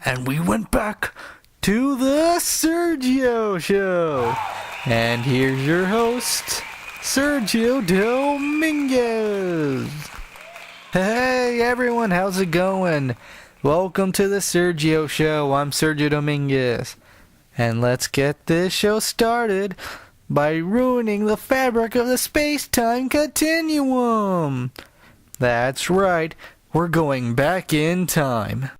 and we went back to the Sergio Show. And here's your host, Sergio Dominguez. Hey everyone, how's it going? Welcome to the Sergio Show. I'm Sergio Dominguez. And let's get this show started by ruining the fabric of the space-time continuum. That's right, we're going back in time.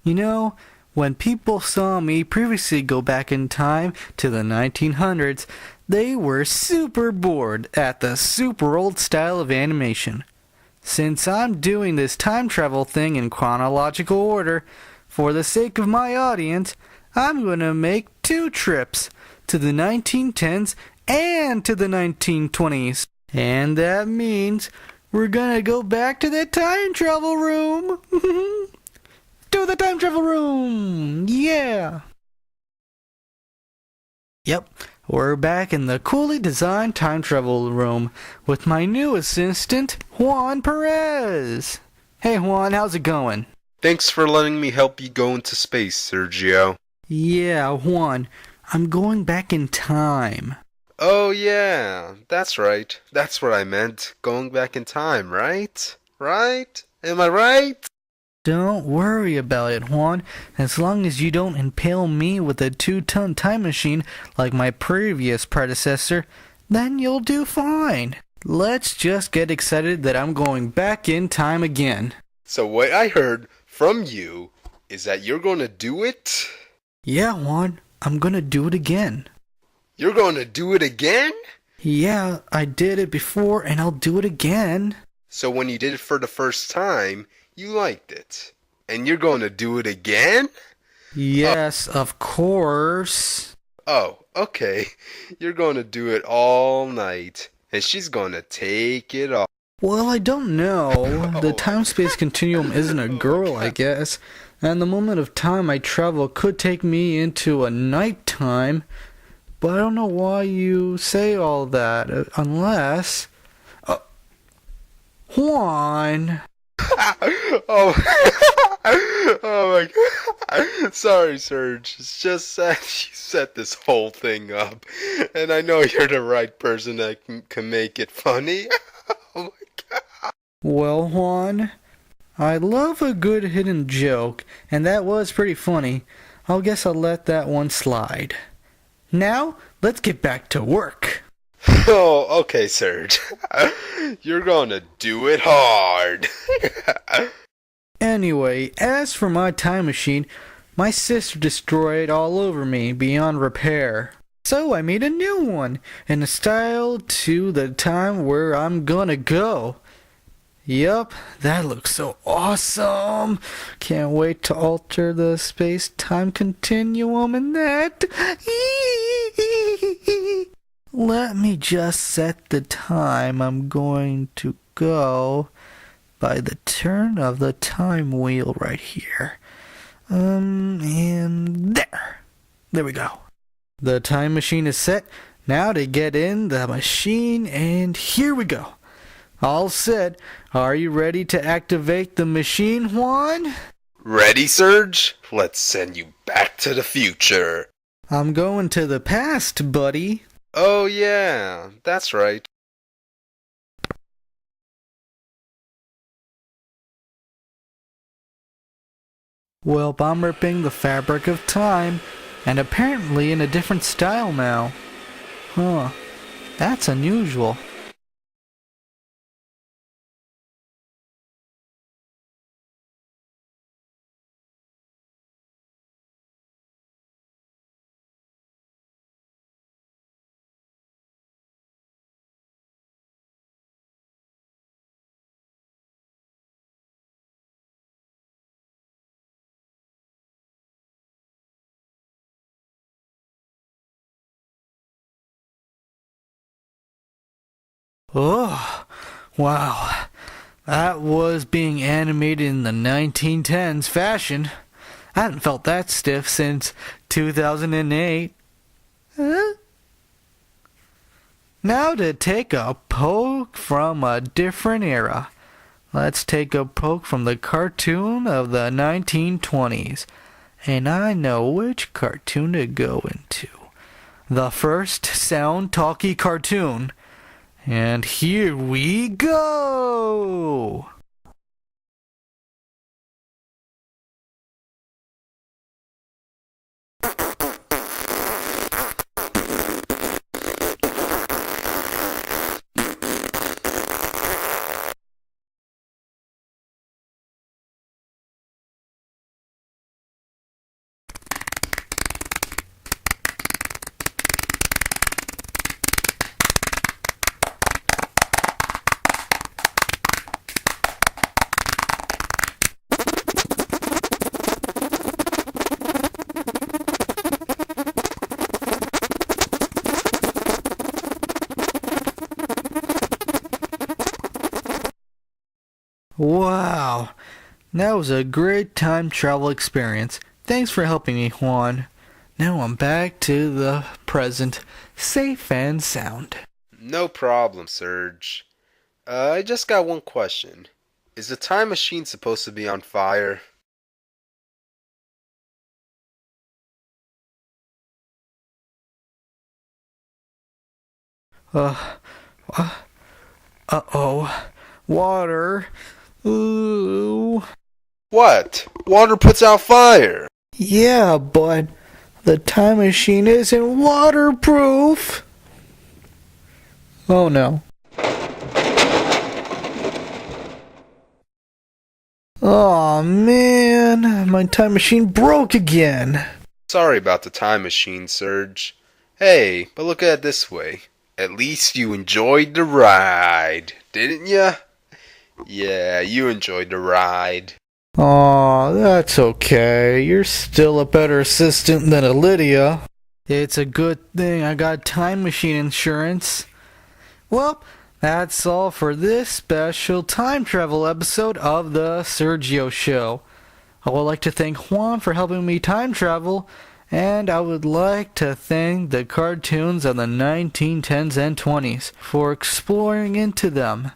You know, when people saw me previously go back in time to the 1900s, they were super bored at the super old style of animation. Since I'm doing this time travel thing in chronological order, for the sake of my audience, I'm going to make 2 trips to the 1910s and to the 1920s. And that means we're going to go back to the time travel room. To the time travel room! Yeah! Yep, we're back in the coolly designed time travel room with my new assistant, Juan Perez. Hey Juan, how's it going? Thanks for letting me help you go into space, Sergio. Yeah, Juan, I'm going back in time. Oh yeah, that's right. That's what I meant. Going back in time, right? Right? Am I right? Don't worry about it, Juan. As long as you don't impale me with a 2-ton time machine like my previous predecessor, then you'll do fine. Let's just get excited that I'm going back in time again. So what I heard from you is that you're going to do it? Yeah, Juan, I'm gonna do it again. You're going to do it again? Yeah, I did it before and I'll do it again. So when you did it for the first time, you liked it. And you're going to do it again? Yes, of course. Oh, okay. You're going to do it all night. And she's going to take it off. Well, I don't know. The time-space continuum isn't a girl, I guess. And the moment of time I travel could take me into a nighttime. But I don't know why you say all that, unless... Juan... Oh, oh my God. Sorry, Serge. It's just that you set this whole thing up. And I know you're the right person that can make it funny. Oh my God. Well, Juan, I love a good hidden joke, and that was pretty funny. I guess I'll let that one slide. Now, let's get back to work. Oh, okay, Serge. You're gonna do it hard. Anyway, as for my time machine, my sister destroyed all over me beyond repair. So I made a new one, in a style to the time where I'm gonna go. Yup, that looks so awesome. Can't wait to alter the space-time continuum in that. Let me just set the time I'm going to go by the turn of the time wheel right here. And there. There we go. The time machine is set. Now to get in the machine, and here we go. All set. Are you ready to activate the machine, Juan? Ready, Serge? Let's send you back to the future. I'm going to the past, buddy. Oh yeah, that's right. Well, I'm ripping the fabric of time, and apparently in a different style now. Huh, that's unusual. Oh, wow. That was being animated in the 1910s fashion. I hadn't felt that stiff since 2008. Huh? Now to take a poke from a different era. Let's take a poke from the cartoon of the 1920s. and I know which cartoon to go into. The first sound talkie cartoon. And here we go! Wow, that was a great time travel experience. Thanks for helping me, Juan. Now I'm back to the present, safe and sound. No problem, Serge. I just got one question. Is the time machine supposed to be on fire? Uh, uh-oh. Water. Ooh. What? Water puts out fire! Yeah, but the time machine isn't waterproof. Oh no. Aw, man. My time machine broke again. Sorry about the time machine, Serge. Hey, but look at it this way. At least you enjoyed the ride, didn't ya? Yeah, you enjoyed the ride. Aw, that's okay. You're still a better assistant than a Lydia. It's a good thing I got time machine insurance. Well, that's all for this special time travel episode of the Sergio Show. I would like to thank Juan for helping me time travel, and I would like to thank the cartoons of the 1910s and 20s for exploring into them.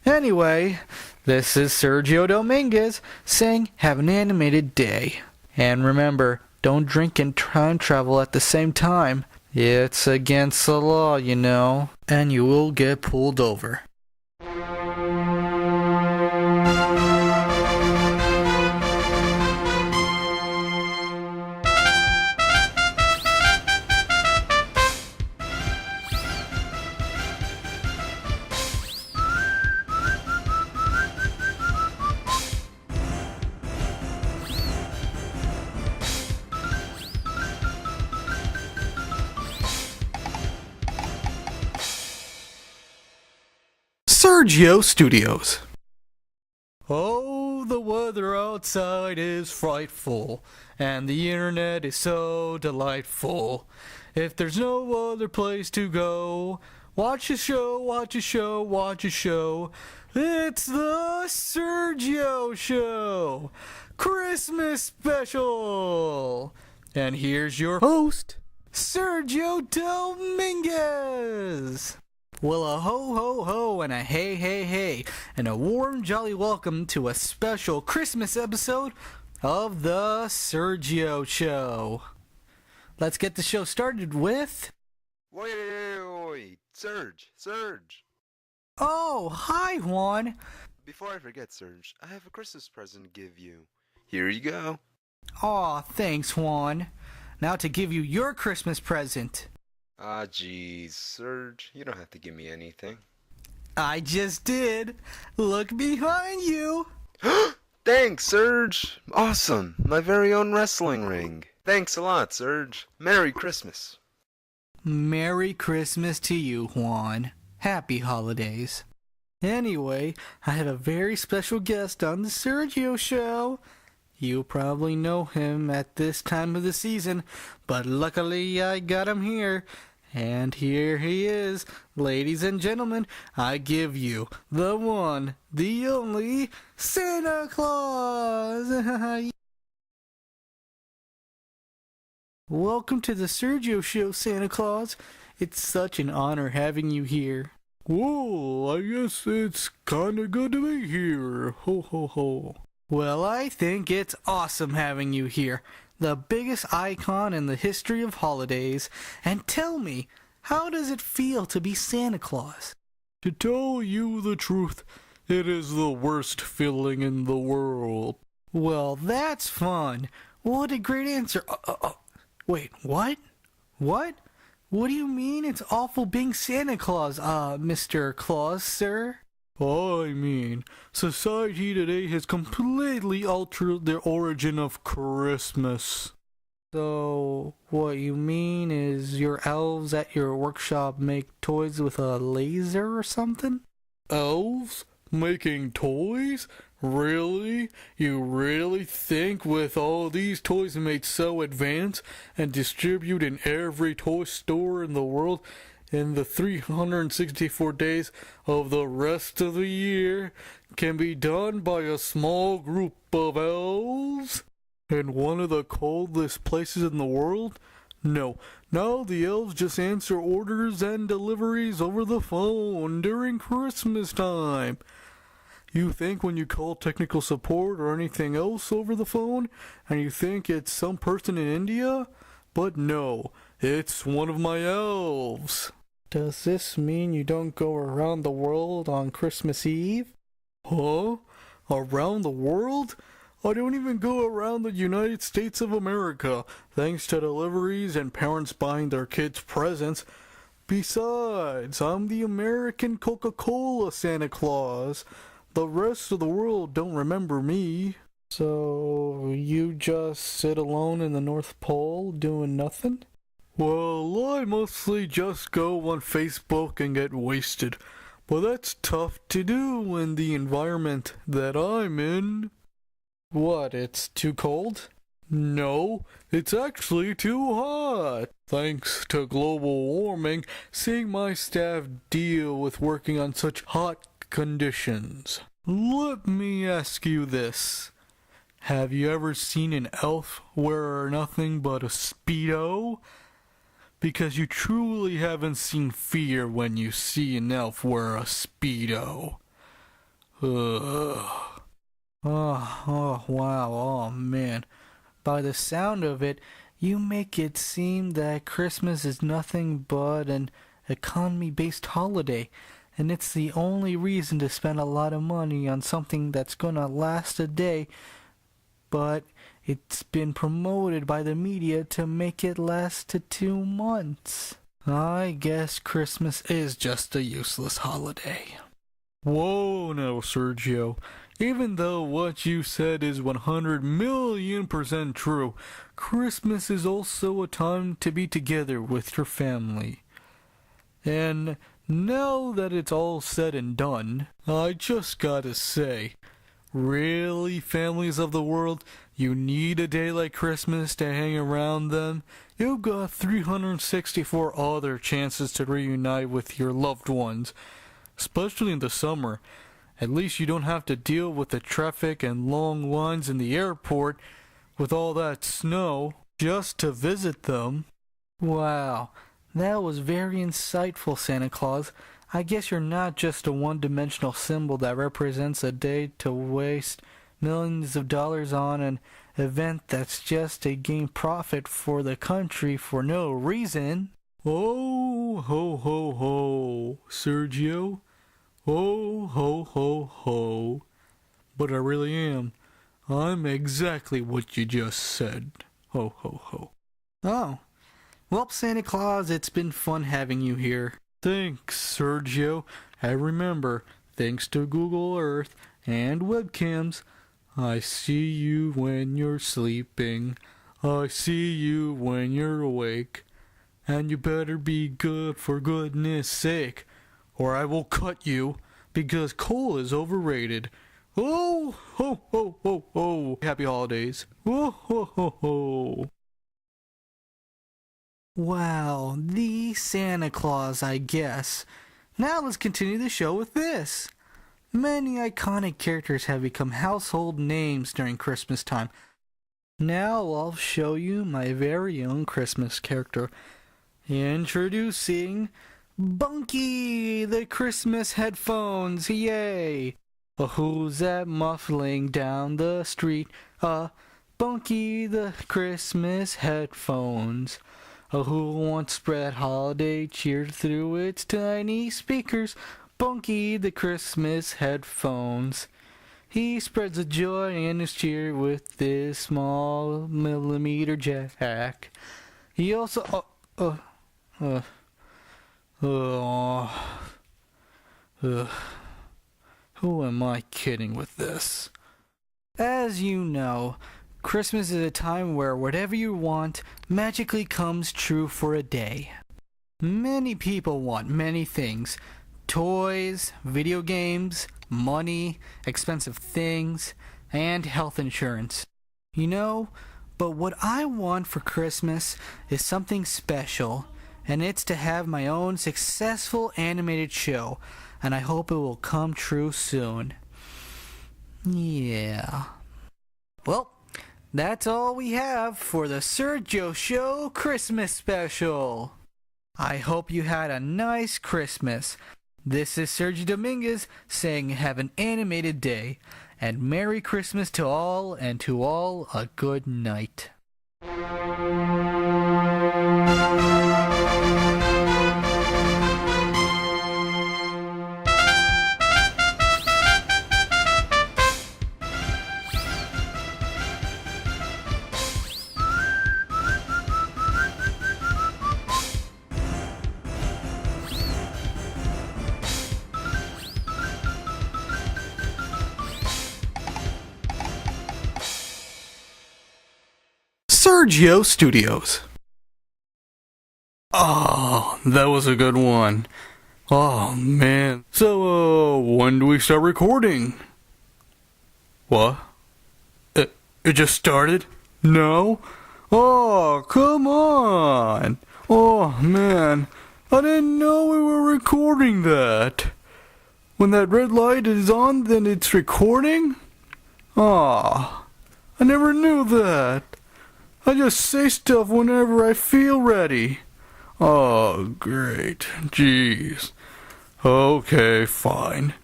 Anyway, this is Sergio Dominguez saying have an animated day. And remember, don't drink and time travel at the same time. It's against the law, you know, and you will get pulled over. Sergio Studios. Oh, the weather outside is frightful, and the internet is so delightful. If there's no other place to go, watch a show, watch a show, watch a show. It's the Sergio Show, Christmas special. And here's your host, Sergio Dominguez. Well, a ho ho ho and a hey hey hey, and a warm jolly welcome to a special Christmas episode of the Sergio Show. Let's get the show started with... Wait, Serge. Oh, hi Juan. Before I forget, Serge, I have a Christmas present to give you. Here you go. Aw, thanks Juan. Now to give you your Christmas present. Ah, geez, Serge, you don't have to give me anything. I just did. Look behind you. Thanks, Serge. Awesome. My very own wrestling ring. Thanks a lot, Serge. Merry Christmas. Merry Christmas to you, Juan. Happy holidays. Anyway, I have a very special guest on the Sergio Show. You probably know him at this time of the season, but luckily I got him here. And here he is. Ladies and gentlemen, I give you the one, the only Santa Claus. Welcome to the Sergio Show, Santa Claus. It's such an honor having you here. Whoa, I guess it's kinda good to be here. Ho ho ho. Well, I think it's awesome having you here, the biggest icon in the history of holidays. And tell me, how does it feel to be Santa Claus? To tell you the truth, it is the worst feeling in the world. Well, that's fun. What a great answer. Wait, what? What? What do you mean it's awful being Santa Claus, Mr. Claus, sir? I mean, society today has completely altered the origin of Christmas. So, what you mean is your elves at your workshop make toys with a laser or something? Elves? Making toys? Really? You really think with all these toys made so advanced and distributed in every toy store in the world in the 364 days of the rest of the year can be done by a small group of elves? In one of the coldest places in the world? No, the elves just answer orders and deliveries over the phone during Christmas time. You think when you call technical support or anything else over the phone, and you think it's some person in India? But no, it's one of my elves. Does this mean you don't go around the world on Christmas Eve? Huh? Around the world? I don't even go around the United States of America, thanks to deliveries and parents buying their kids presents. Besides, I'm the American Coca-Cola Santa Claus. The rest of the world don't remember me. So, you just sit alone in the North Pole doing nothing? Well, I mostly just go on Facebook and get wasted. But that's tough to do in the environment that I'm in. What, it's too cold? No, it's actually too hot. Thanks to global warming, seeing my staff deal with working on such hot conditions. Let me ask you this. Have you ever seen an elf wear nothing but a Speedo? Because you truly haven't seen fear when you see an elf wear a Speedo. Ugh. Oh, wow, oh man. By the sound of it, you make it seem that Christmas is nothing but an economy-based holiday, and it's the only reason to spend a lot of money on something that's gonna last a day, but it's been promoted by the media to make it last to 2 months. I guess Christmas is just a useless holiday. Whoa now, Sergio. Even though what you said is 100,000,000% true, Christmas is also a time to be together with your family. And now that it's all said and done, I just gotta say, really, families of the world, you need a day like Christmas to hang around them? You've got 364 other chances to reunite with your loved ones, especially in the summer. At least you don't have to deal with the traffic and long lines in the airport with all that snow just to visit them. Wow, that was very insightful, Santa Claus. I guess you're not just a one-dimensional symbol that represents a day to waste millions of dollars on an event that's just to gain profit for the country for no reason. Oh, ho, ho, ho, Sergio. Oh, ho, ho, ho. But I really am. I'm exactly what you just said. Ho, ho, ho. Oh. Well, Santa Claus, it's been fun having you here. Thanks, Sergio. And remember, thanks to Google Earth and webcams, I see you when you're sleeping. I see you when you're awake. And you better be good for goodness sake, or I will cut you, because coal is overrated. Oh, ho, ho, ho, ho. Happy holidays. Oh, ho, ho, ho. Wow, the Santa Claus, I guess. Now let's continue the show with this. Many iconic characters have become household names during Christmas time. Now I'll show you my very own Christmas character. Introducing Bunky, the Christmas headphones, yay! Who's that muffling down the street? Bunky the Christmas headphones. Who wants spread holiday cheer through its tiny speakers? Bunky the Christmas headphones. He spreads the joy and his cheer with this small millimeter jack. He also... Who am I kidding with this? As you know, Christmas is a time where whatever you want magically comes true for a day. Many people want many things. Toys, video games, money, expensive things, and health insurance. You know, but what I want for Christmas is something special, and it's to have my own successful animated show, and I hope it will come true soon. Yeah. Well, that's all we have for the Sergio Show Christmas special. I hope you had a nice Christmas. This is Sergio Dominguez saying have an animated day, and Merry Christmas to all, and to all a good night. Sergio Studios. Oh, that was a good one. Oh, man. So, when do we start recording? What? It just started? No? Oh, come on. Oh, man. I didn't know we were recording that. When that red light is on, then it's recording? Ah, I never knew that. I just say stuff whenever I feel ready. Oh, great. Jeez. Okay, fine.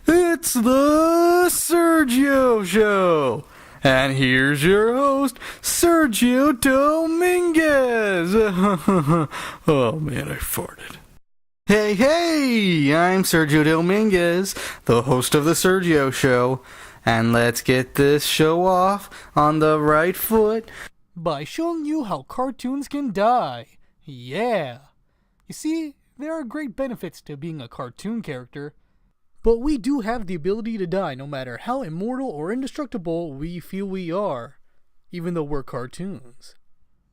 It's the Sergio Show. And here's your host, Sergio Dominguez. Oh, man, I farted. Hey, I'm Sergio Dominguez, the host of the Sergio Show. And let's get this show off on the right foot by showing you how cartoons can die. Yeah. You see, there are great benefits to being a cartoon character, but we do have the ability to die no matter how immortal or indestructible we feel we are, even though we're cartoons.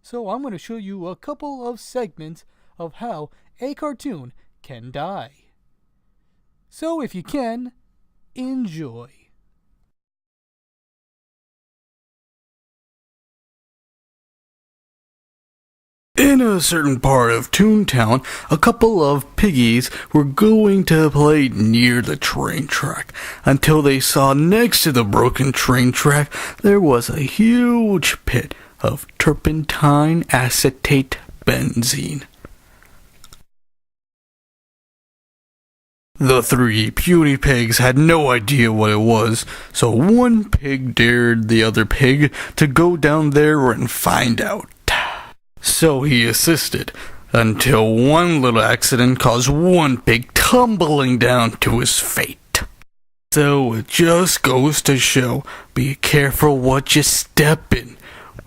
So I'm going to show you a couple of segments of how a cartoon can die. So if you can, enjoy. In a certain part of Toontown, a couple of piggies were going to play near the train track until they saw next to the broken train track there was a huge pit of turpentine acetate benzene. The three puny pigs had no idea what it was, so one pig dared the other pig to go down there and find out. So he assisted, until one little accident caused one pig tumbling down to his fate. So it just goes to show, be careful what you step in,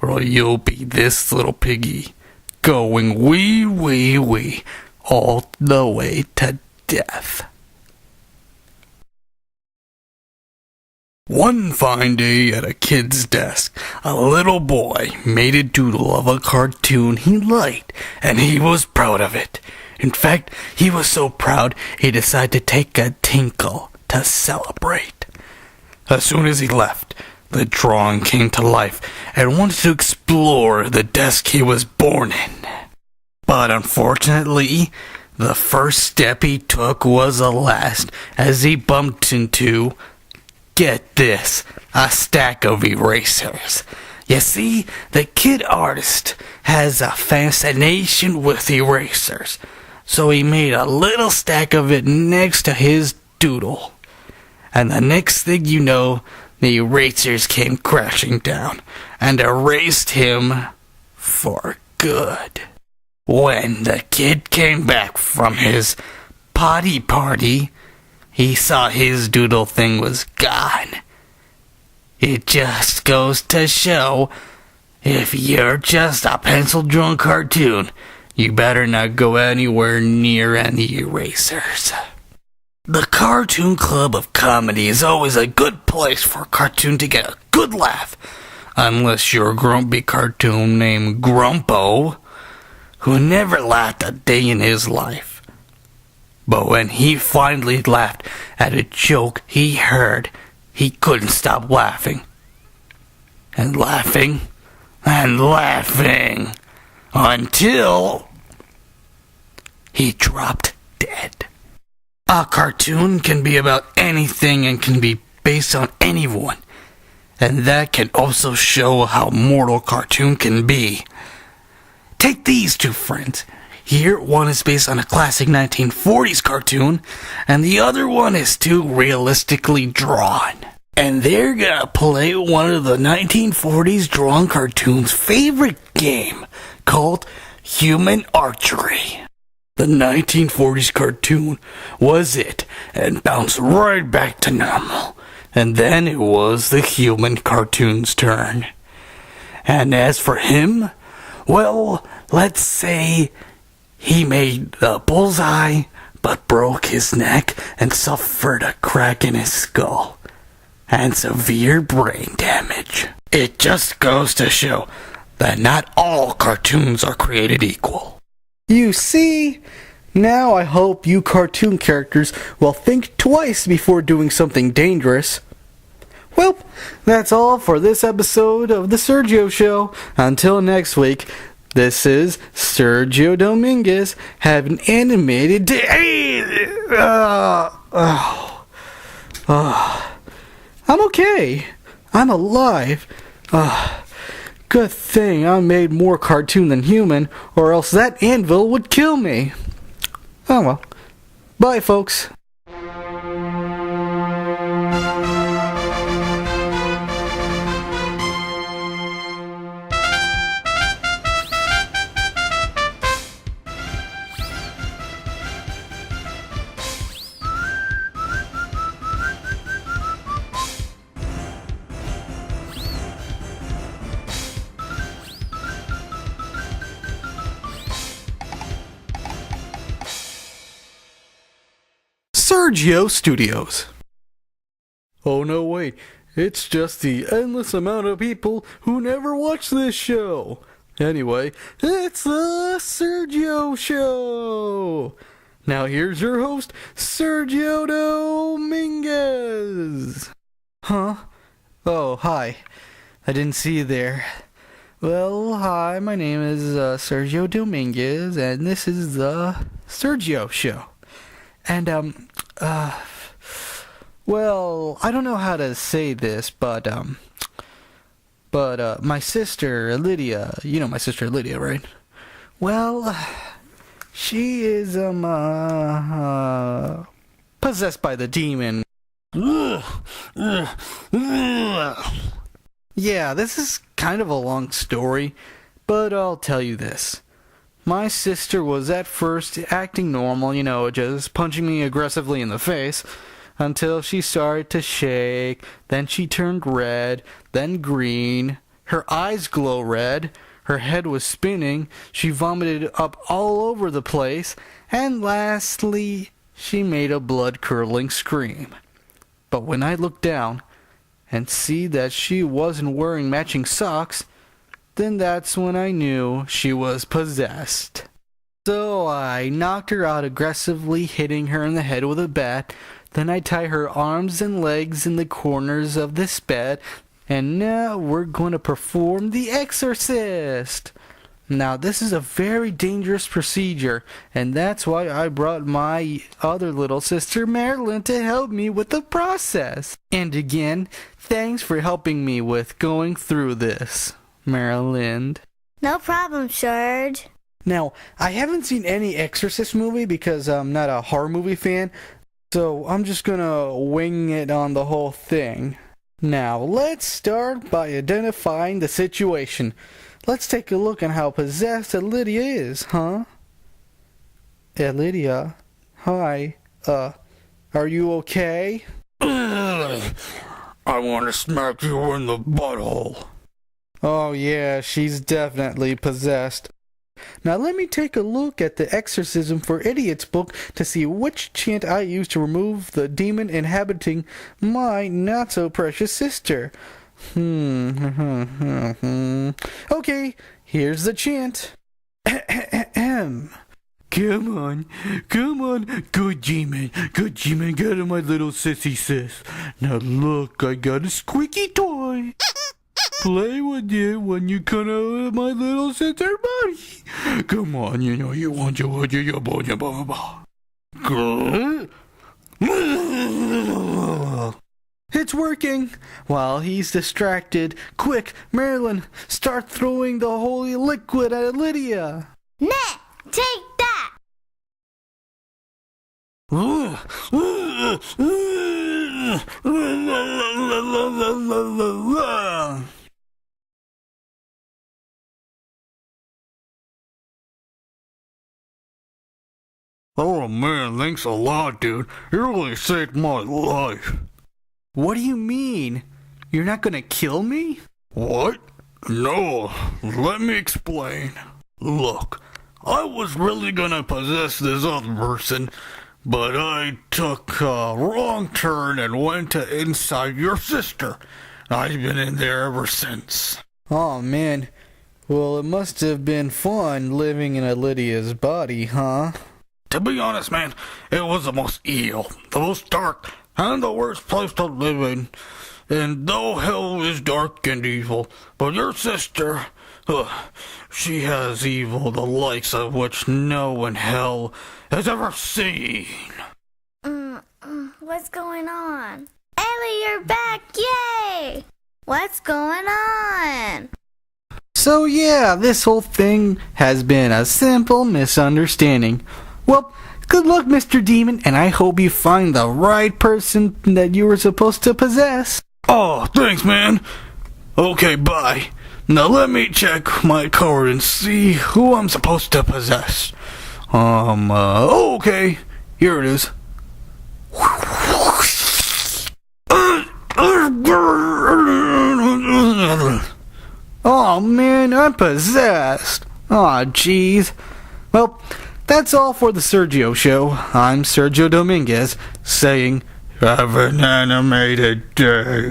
or you'll be this little piggy, going wee, all the way to death. One fine day at a kid's desk, a little boy made a doodle of a cartoon he liked, and he was proud of it. In fact, he was so proud he decided to take a tinkle to celebrate. As soon as he left, the drawing came to life and wanted to explore the desk he was born in. But unfortunately, the first step he took was the last, as he bumped into... Get this, a stack of erasers. You see, the kid artist has a fascination with erasers, so he made a little stack of it next to his doodle. And the next thing you know, the erasers came crashing down and erased him for good. When the kid came back from his potty party, he saw his doodle thing was gone. It just goes to show, if you're just a pencil-drawn cartoon, you better not go anywhere near any erasers. The Cartoon Club of Comedy is always a good place for a cartoon to get a good laugh. Unless you're a grumpy cartoon named Grumpo, who never laughed a day in his life. But when he finally laughed at a joke he heard, he couldn't stop laughing. And laughing, and laughing, until he dropped dead. A cartoon can be about anything and can be based on anyone. And that can also show how mortal cartoon can be. Take these two friends. Here, one is based on a classic 1940s cartoon, and the other one is too realistically drawn. And they're gonna play one of the 1940s drawn cartoon's favorite game, called Human Archery. The 1940s cartoon was it, and bounced right back to normal. And then it was the human cartoon's turn. And as for him, well, let's say he made the bullseye, but broke his neck and suffered a crack in his skull, and severe brain damage. It just goes to show that not all cartoons are created equal. You see? Now I hope you cartoon characters will think twice before doing something dangerous. Well, that's all for this episode of The Sergio Show. Until next week, this is Sergio Dominguez. Have an animated day. I'm okay. I'm alive. Good thing I made more cartoon than human, or else that anvil would kill me. Oh well. Bye, folks. Sergio Studios. Oh no, wait. It's just the endless amount of people who never watch this show. Anyway, it's the Sergio Show. Now here's your host, Sergio Dominguez. Huh? Oh, hi. I didn't see you there. Well, hi, my name is Sergio Dominguez, and this is the Sergio Show. And, well, I don't know how to say this, but my sister, Lydia, you know my sister Lydia, right? Well, she is, possessed by the demon. Yeah, this is kind of a long story, but I'll tell you this. My sister was at first acting normal, you know, just punching me aggressively in the face, until she started to shake, then she turned red, then green, her eyes glow red, her head was spinning, she vomited up all over the place, and lastly, she made a blood-curdling scream. But when I looked down and see that she wasn't wearing matching socks, then that's when I knew she was possessed. So I knocked her out aggressively, hitting her in the head with a bat. Then I tie her arms and legs in the corners of this bed, and now we're going to perform the exorcist. Now this is a very dangerous procedure, and that's why I brought my other little sister Marilyn to help me with the process. And again, thanks for helping me with going through this, Marilyn. No problem, Serge. Now, I haven't seen any Exorcist movie because I'm not a horror movie fan, So I'm just gonna wing it on the whole thing. Now, let's start by identifying the situation. Let's take a look at how possessed Lydia is, huh? Lydia, hi. Are you okay? I want to smack you in the butthole. Oh yeah, she's definitely possessed. Now let me take a look at the Exorcism for Idiots book to see which chant I use to remove the demon inhabiting my not-so-precious sister. Okay, here's the chant. Come on, good demon, get out of my little sissy sis. Now look, I got a squeaky toy. Play with it when you come out of my little sister body. Come on, you know you want your It's working. While he's distracted, quick, Marilyn, start throwing the holy liquid at Lydia. Nah, take that! Oh man, thanks a lot, dude. You really saved my life. What do you mean? You're not gonna kill me? What? No, let me explain. Look, I was really gonna possess this other person, but I took a wrong turn and went to inside your sister. I've been in there ever since. Oh man. Well, it must have been fun living in Lydia's body, huh? To be honest, man, it was the most evil, the most dark, and the worst place to live in. And though hell is dark and evil, but your sister, she has evil the likes of which no one in hell has ever seen. What's going on? Ellie, you're back! Yay! What's going on? So yeah, this whole thing has been a simple misunderstanding. Well, good luck, Mr. Demon, and I hope you find the right person that you were supposed to possess. Oh, thanks, man. Okay, bye. Now let me check my card and see who I'm supposed to possess. Okay. Here it is. Oh man, I'm possessed. Aw, jeez. Well, that's all for the Sergio Show. I'm Sergio Dominguez, saying, have an animated day.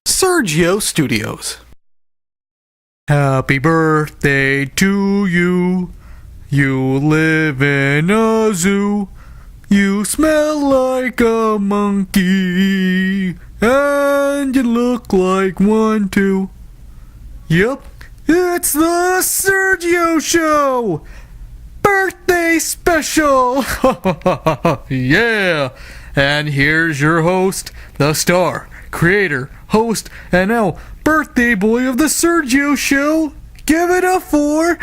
Sergio Studios. Happy birthday to you. You live in a zoo. You smell like a monkey. And you look like one too. Yep, it's the Sergio Show! Birthday special! Yeah! And here's your host, the star, creator, host, and now birthday boy of the Sergio Show. Give it up for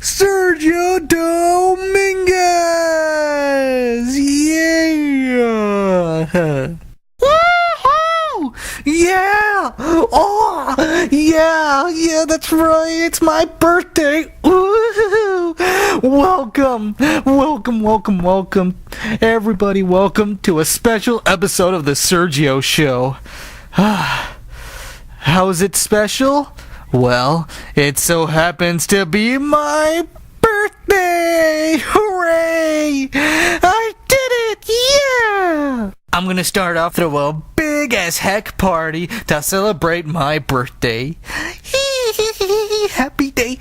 Sergio Dominguez! Yeah! Woohoo! Yeah! Oh! Yeah, that's right. It's my birthday. Woohoo! Welcome. Everybody, welcome to a special episode of the Sergio Show. How is it special? Well, it so happens to be my birthday! Hooray! I did it! Yeah! I'm gonna start off through a big as heck party to celebrate my birthday. Happy day.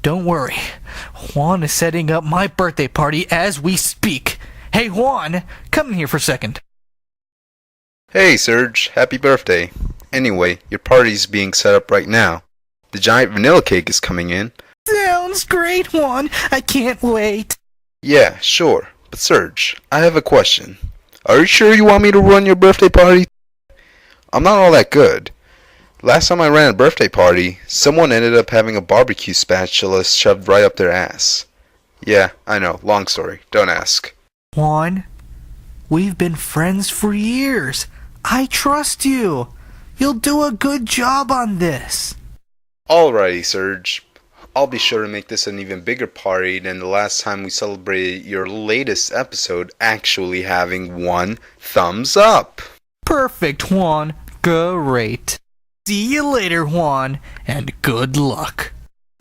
don't worry. Juan is setting up my birthday party as we speak. Hey, Juan, come in here for a second. Hey, Serge. Happy birthday. Anyway, your party's being set up right now. The giant vanilla cake is coming in. Sounds great, Juan. I can't wait. Yeah, sure. But Serge, I have a question. Are you sure you want me to run your birthday party? I'm not all that good. Last time I ran a birthday party, someone ended up having a barbecue spatula shoved right up their ass. Yeah, I know. Long story. Don't ask. Juan, we've been friends for years. I trust you. You'll do a good job on this. Alrighty, Serge. I'll be sure to make this an even bigger party than the last time we celebrated your latest episode actually having 1 thumbs up. Perfect, Juan. Great. See you later, Juan, and good luck.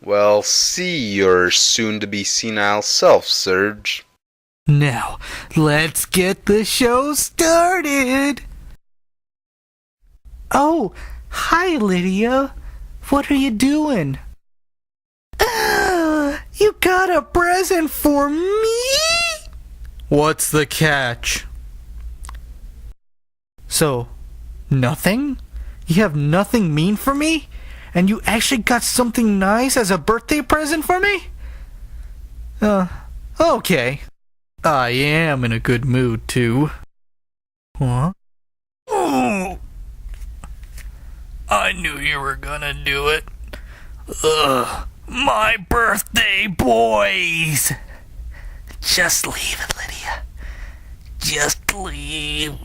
Well, see your soon-to-be senile self, Serge. Now, let's get the show started. Oh, hi, Lydia. What are you doing? You got a present for me? What's the catch? So, nothing? You have nothing mean for me? And you actually got something nice as a birthday present for me? Okay. I am in a good mood, too. Huh? Oh! I knew you were gonna do it. Ugh. My birthday boys! Just leave it, Lydia. Just leave.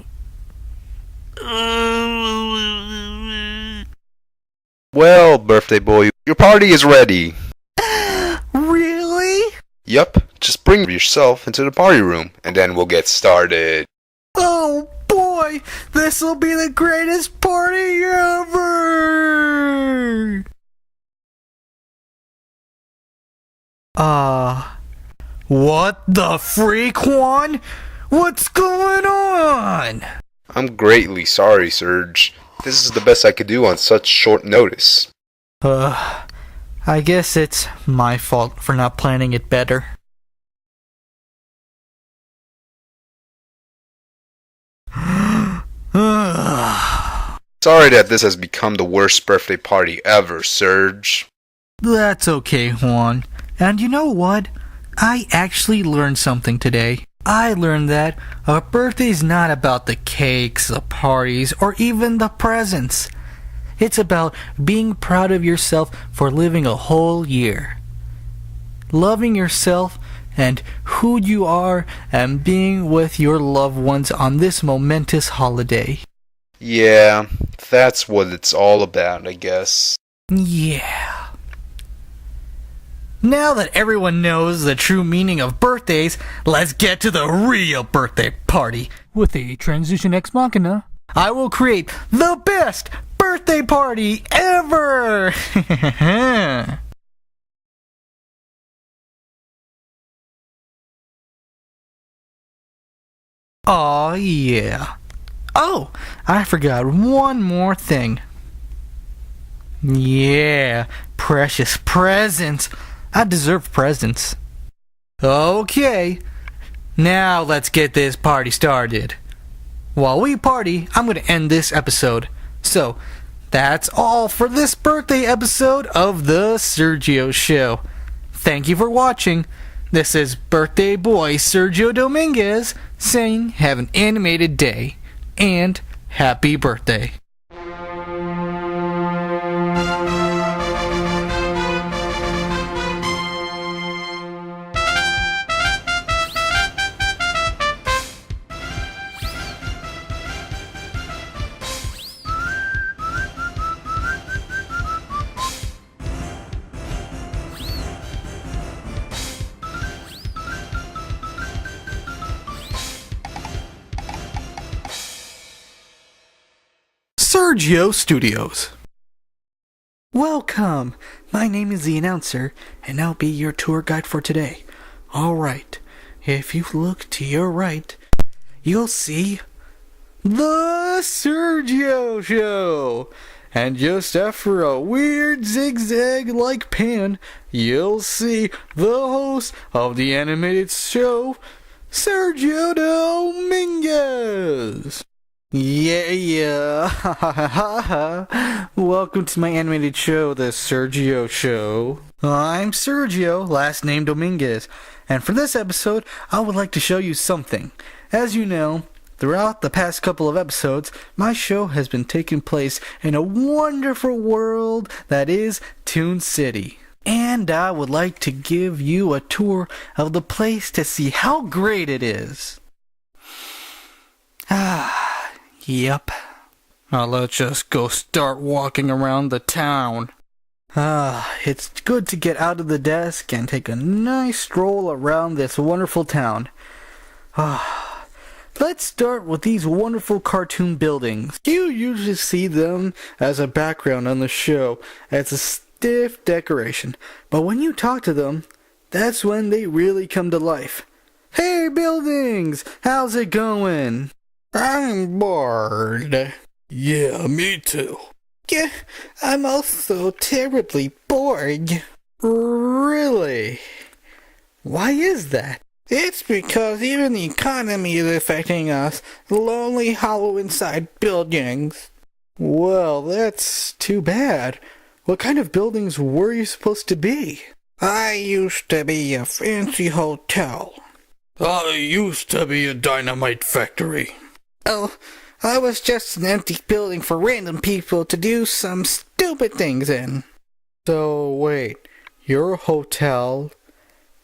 Well, birthday boy, your party is ready. Really? Yup, just bring yourself into the party room, and then we'll get started. Oh boy, this'll be the greatest party ever! What the freak, Juan? What's going on? I'm greatly sorry, Serge. This is the best I could do on such short notice. I guess it's my fault for not planning it better. Sorry that this has become the worst birthday party ever, Serge. That's okay, Juan. And you know what? I actually learned something today. I learned that a birthday's not about the cakes, the parties, or even the presents. It's about being proud of yourself for living a whole year. Loving yourself and who you are and being with your loved ones on this momentous holiday. Yeah, that's what it's all about, I guess. Yeah. Now that everyone knows the true meaning of birthdays, let's get to the real birthday party. With a transition ex machina, I will create the best birthday party ever! Aw, yeah. Oh, I forgot one more thing. Yeah, precious presents. I deserve presents. Okay, now let's get this party started. While we party, I'm going to end this episode. So, that's all for this birthday episode of The Sergio Show. Thank you for watching. This is birthday boy Sergio Dominguez saying have an animated day and happy birthday. Sergio Studios. Welcome. My name is the announcer, and I'll be your tour guide for today. Alright, if you look to your right, you'll see The Sergio Show. and just after a weird zigzag-like pan, you'll see the host of the animated show, Sergio Dominguez. Yeah. Welcome to my animated show, The Sergio Show. I'm Sergio, last name Dominguez, and for this episode, I would like to show you something. As you know, throughout the past couple of episodes, my show has been taking place in a wonderful world that is Toon City. And I would like to give you a tour of the place to see how great it is. Yep. Now let's just go start walking around the town. It's good to get out of the desk and take a nice stroll around this wonderful town. Let's start with these wonderful cartoon buildings. You usually see them as a background on the show, as a stiff decoration. But when you talk to them, that's when they really come to life. Hey buildings, how's it going? I'm bored. Yeah, me too. Yeah, I'm also terribly bored. Really? Why is that? It's because even the economy is affecting us, lonely, hollow inside buildings. Well, that's too bad. What kind of buildings were you supposed to be? I used to be a fancy hotel. I used to be a dynamite factory. Oh, I was just an empty building for random people to do some stupid things in. So, wait, you're a hotel,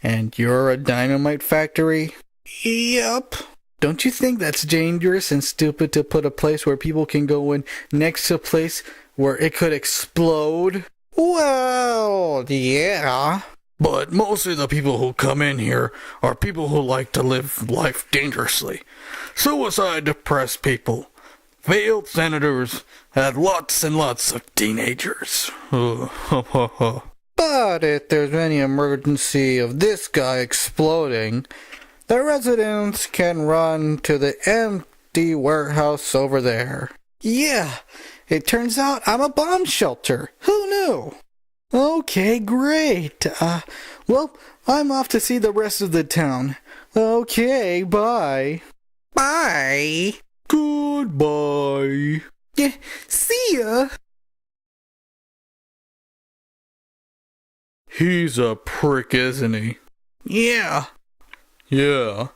and you're a dynamite factory? Yup. Don't you think that's dangerous and stupid to put a place where people can go in next to a place where it could explode? Well, yeah. But mostly the people who come in here are people who like to live life dangerously. Suicide-depressed people, failed senators, and lots of teenagers. But if there's any emergency of this guy exploding, the residents can run to the empty warehouse over there. Yeah, it turns out I'm a bomb shelter. Who knew? Okay, great. Well, I'm off to see the rest of the town. Okay, bye. Bye. Goodbye. Yeah, see ya. He's a prick, isn't he? Yeah. Yeah.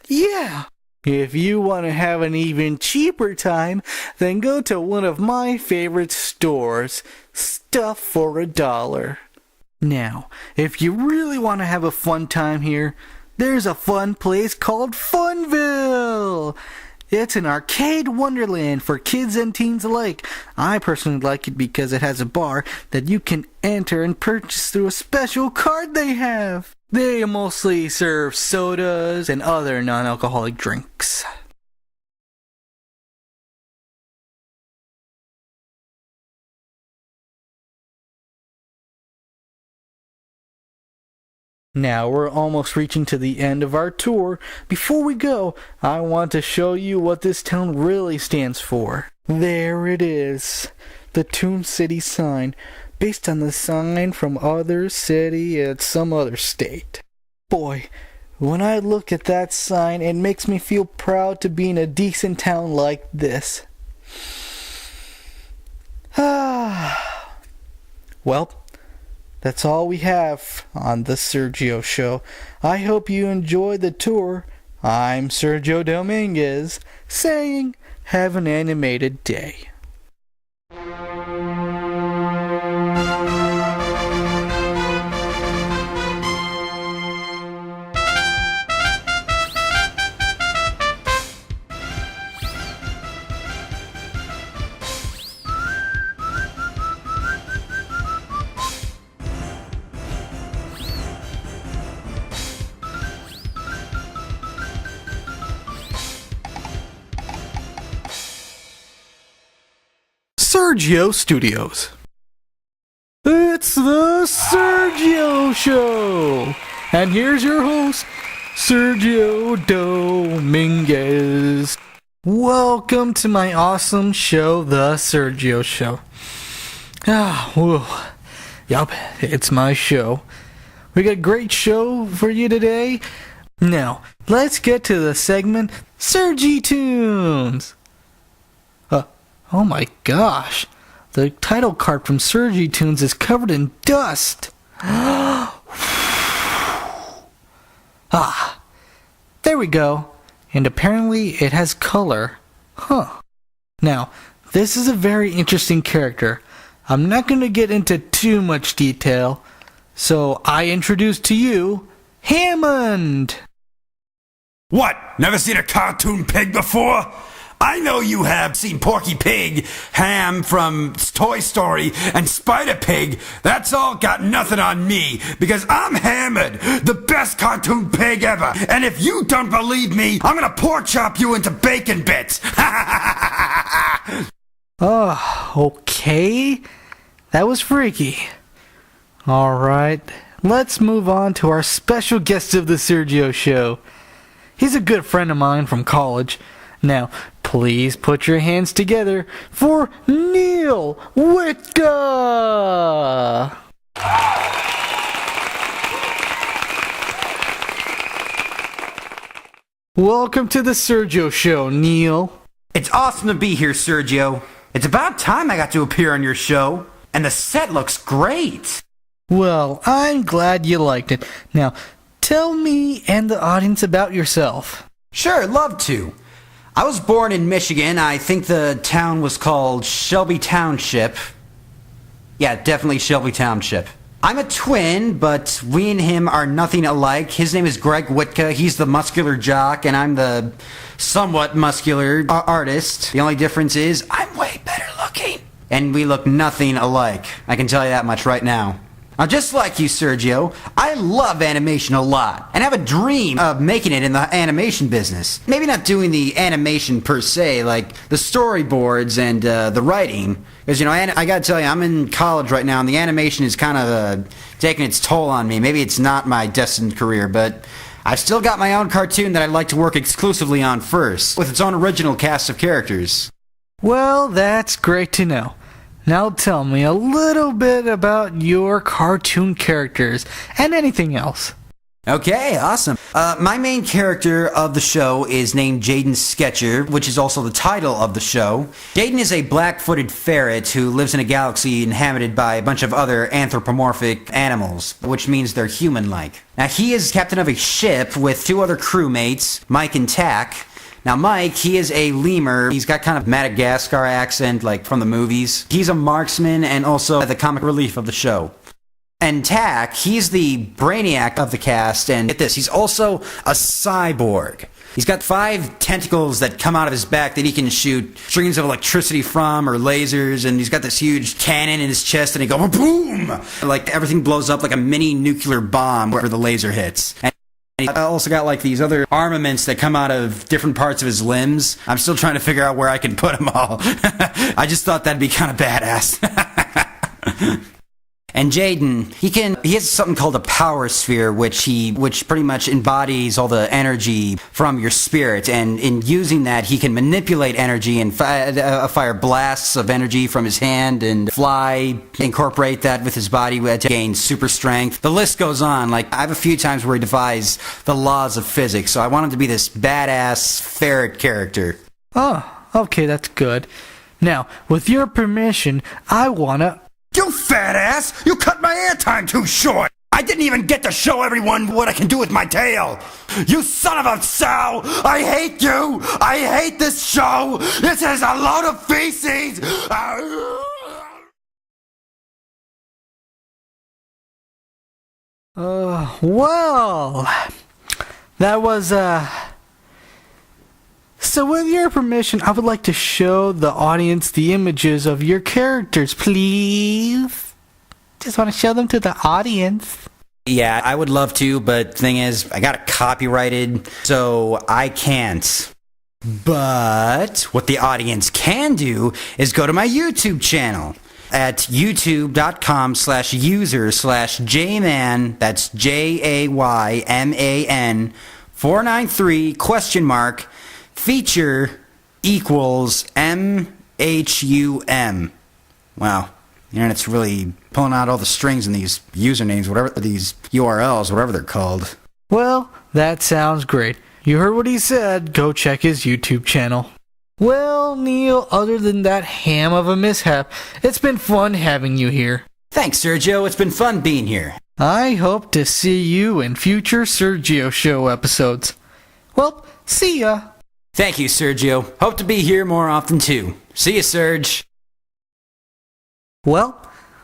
Yeah. If you want to have an even cheaper time, then go to one of my favorite stores, Stuff for $1. Now, if you really want to have a fun time here, there's a fun place called Funville. It's an arcade wonderland for kids and teens alike. I personally like it because it has a bar that you can enter and purchase through a special card they have. They mostly serve sodas and other non-alcoholic drinks. Now we're almost reaching to the end of our tour. Before we go, I want to show you what this town really stands for. There it is, the Toon City sign, based on the sign from other city at some other state. Boy, when I look at that sign, it makes me feel proud to be in a decent town like this. Well, that's all we have on The Sergio Show. I hope you enjoyed the tour. I'm Sergio Dominguez, saying, have an animated day. Sergio Studios. It's the Sergio Show! And here's your host, Sergio Dominguez. Welcome to my awesome show, The Sergio Show. Yup, it's my show. We got a great show for you today. Now, let's get to the segment, Sergi Tunes. Oh my gosh. The title card from Sergi Tunes is covered in dust. There we go. And apparently it has color. Now, this is a very interesting character. I'm not going to get into too much detail, so I introduce to you Hammond. What? Never seen a cartoon pig before? I know you have seen Porky Pig, Ham from Toy Story, and Spider Pig. That's all got nothing on me, because I'm Hammond, the best cartoon pig ever. And if you don't believe me, I'm gonna pork chop you into bacon bits. Okay. That was freaky. Alright, let's move on to our special guest of the Sergio Show. He's a good friend of mine from college. Now, please put your hands together for Neil Witka! Welcome to the Sergio Show, Neil. It's awesome to be here, Sergio. It's about time I got to appear on your show. And the set looks great. Well, I'm glad you liked it. Now, tell me and the audience about yourself. Sure, love to. I was born in Michigan. I think the town was called Shelby Township. Yeah, definitely Shelby Township. I'm a twin, but we and him are nothing alike. His name is Greg Witka. He's the muscular jock, and I'm the somewhat muscular artist. The only difference is I'm way better looking. And we look nothing alike. I can tell you that much right now. Now, just like you, Sergio, I love animation a lot, and have a dream of making it in the animation business. Maybe not doing the animation per se, like the storyboards and the writing, because, you know, I gotta tell you, I'm in college right now, and the animation is kind of taking its toll on me. Maybe it's not my destined career, but I've still got my own cartoon that I'd like to work exclusively on first, with its own original cast of characters. Well, that's great to know. Now tell me a little bit about your cartoon characters and anything else. Okay, awesome. My main character of the show is named Jaden Sketcher, which is also the title of the show. Jaden is a black-footed ferret who lives in a galaxy inhabited by a bunch of other anthropomorphic animals, which means they're human-like. Now, he is captain of a ship with two other crewmates, Mike and Tack. Now, Mike, he is a lemur. He's got kind of Madagascar accent, like from the movies. He's a marksman and also the comic relief of the show. And Tack, he's the brainiac of the cast, and get this, he's also a cyborg. He's got 5 tentacles that come out of his back that he can shoot streams of electricity from, or lasers, and he's got this huge cannon in his chest, and he goes boom! Like everything blows up like a mini nuclear bomb wherever the laser hits. And I also got like these other armaments that come out of different parts of his limbs. I'm still trying to figure out where I can put them all. I just thought that'd be kind of badass. And Jaden, he has something called a power sphere, which pretty much embodies all the energy from your spirit. And in using that, he can manipulate energy and fire blasts of energy from his hand and fly, incorporate that with his body to gain super strength. The list goes on. Like, I have a few times where he defies the laws of physics. So I want him to be this badass ferret character. Oh, okay, that's good. Now, with your permission, I wanna... You fat ass! You cut my airtime too short! I didn't even get to show everyone what I can do with my tail! You son of a sow! I hate you! I hate this show! This is a load of feces! Well, that was, So with your permission, I would like to show the audience the images of your characters, please. Just want to show them to the audience. Yeah, I would love to, but thing is, I got it copyrighted, so I can't. But what the audience can do is go to my YouTube channel at youtube.com/user/Jayman, that's JAYMAN 493 ? Feature equals MHUM. Wow. The internet's really pulling out all the strings in these usernames, whatever these URLs, whatever they're called. Well, that sounds great. You heard what he said. Go check his YouTube channel. Well, Neil, other than that ham of a mishap, it's been fun having you here. Thanks, Sergio. It's been fun being here. I hope to see you in future Sergio Show episodes. Well, see ya. Thank you, Sergio. Hope to be here more often, too. See you, Serge. Well,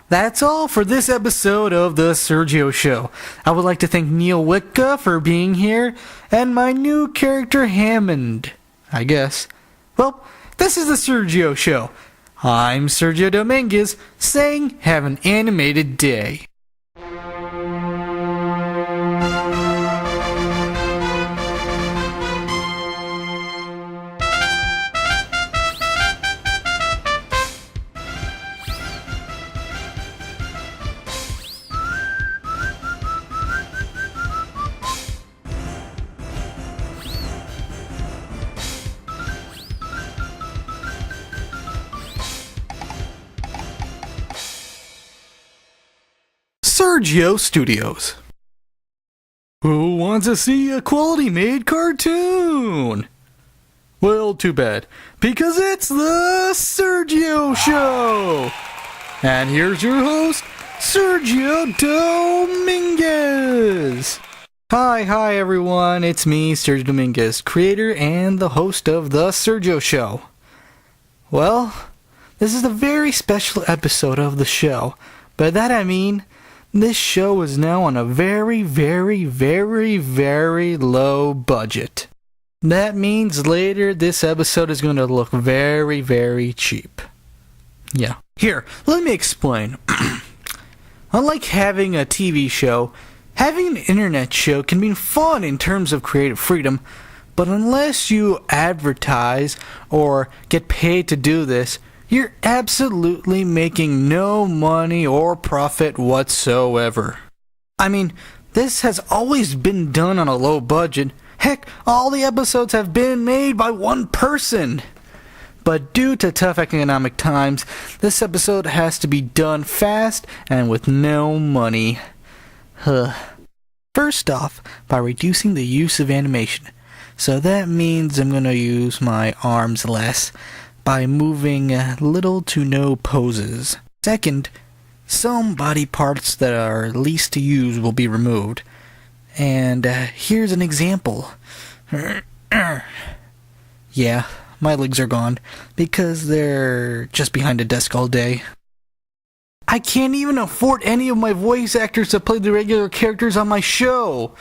that's all for this episode of The Sergio Show. I would like to thank Neil Witka for being here, and my new character Hammond, I guess. Well, this is The Sergio Show. I'm Sergio Dominguez, saying have an animated day. Sergio Studios. Who wants to see a quality-made cartoon? Well, too bad, because it's the Sergio Show! And here's your host, Sergio Dominguez! Hi everyone, it's me, Sergio Dominguez, creator and the host of the Sergio Show. Well, this is a very special episode of the show. By that I mean, this show is now on a very low budget. That means later this episode is going to look very cheap. Yeah. Here, let me explain. Unlike having a TV show, having an internet show can be fun in terms of creative freedom, but unless you advertise or get paid to do this, you're absolutely making no money or profit whatsoever. I mean, this has always been done on a low budget. Heck, all the episodes have been made by one person. But due to tough economic times, this episode has to be done fast and with no money. First off, by reducing the use of animation. So that means I'm gonna use my arms less, by moving little to no poses. Second, some body parts that are least to use will be removed. And here's an example. Yeah, my legs are gone, because they're just behind a desk all day. I can't even afford any of my voice actors to play the regular characters on my show.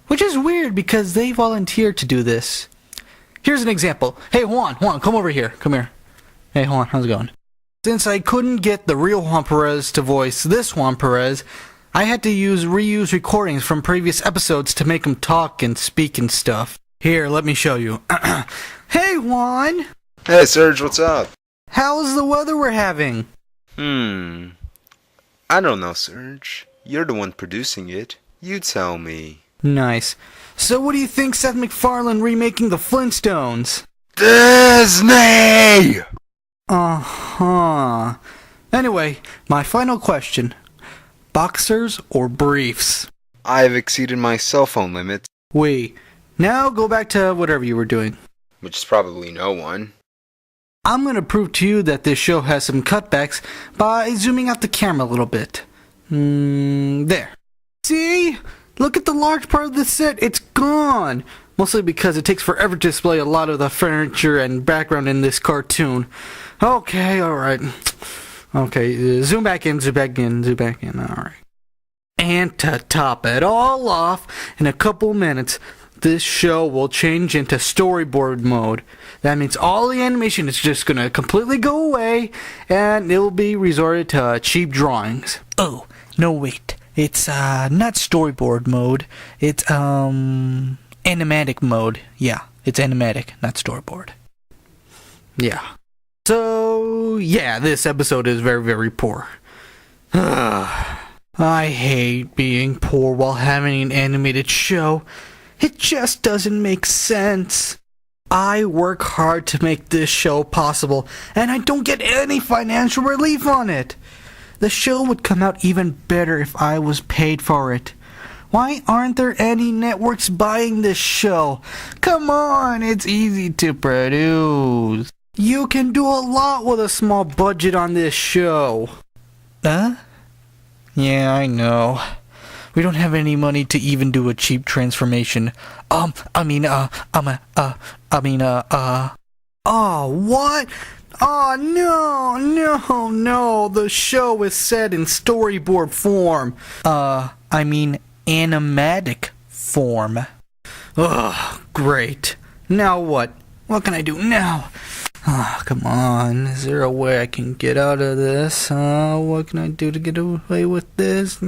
Which is weird, because they volunteered to do this. Here's an example. Hey, Juan, come over here. Come here. Hey, Juan, how's it going? Since I couldn't get the real Juan Perez to voice this Juan Perez, I had to reuse recordings from previous episodes to make him talk and speak and stuff. Here, let me show you. Hey, Juan! Hey, Serge, what's up? How's the weather we're having? I don't know, Serge. You're the one producing it. You tell me. Nice. So what do you think Seth MacFarlane remaking the Flintstones? Disney! Uh-huh. Anyway, my final question. Boxers or briefs? I've exceeded my cell phone limit. Wait, now go back to whatever you were doing. Which is probably no one. I'm gonna prove to you that this show has some cutbacks by zooming out the camera a little bit. There. See? Look at the large part of the set, it's gone! Mostly because it takes forever to display a lot of the furniture and background in this cartoon. Okay, alright. Okay, zoom back in, alright. And to top it all off, in a couple minutes, this show will change into storyboard mode. That means all the animation is just gonna completely go away, and it'll be resorted to cheap drawings. Oh, no wait. It's, not storyboard mode. It's, animatic mode. Yeah, it's animatic, not storyboard. Yeah. So, yeah, this episode is very poor. I hate being poor while having an animated show. It just doesn't make sense. I work hard to make this show possible, and I don't get any financial relief on it. The show would come out even better if I was paid for it. Why aren't there any networks buying this show? Come on, it's easy to produce. You can do a lot with a small budget on this show. Huh? Yeah, I know. We don't have any money to even do a cheap transformation. Oh, what? Oh, no, the show is set in storyboard form. Animatic form. Ugh, great. Now what? What can I do now? Oh, come on. Is there a way I can get out of this? What can I do to get away with this?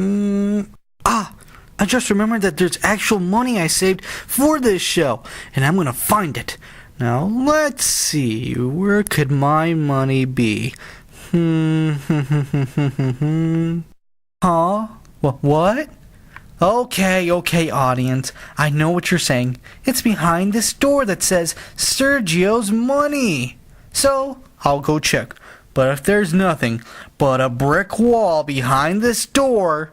I just remembered that there's actual money I saved for this show, and I'm gonna find it. Now, let's see. Where could my money be? Huh? What? Okay, audience. I know what you're saying. It's behind this door that says Sergio's money. So, I'll go check. But if there's nothing but a brick wall behind this door,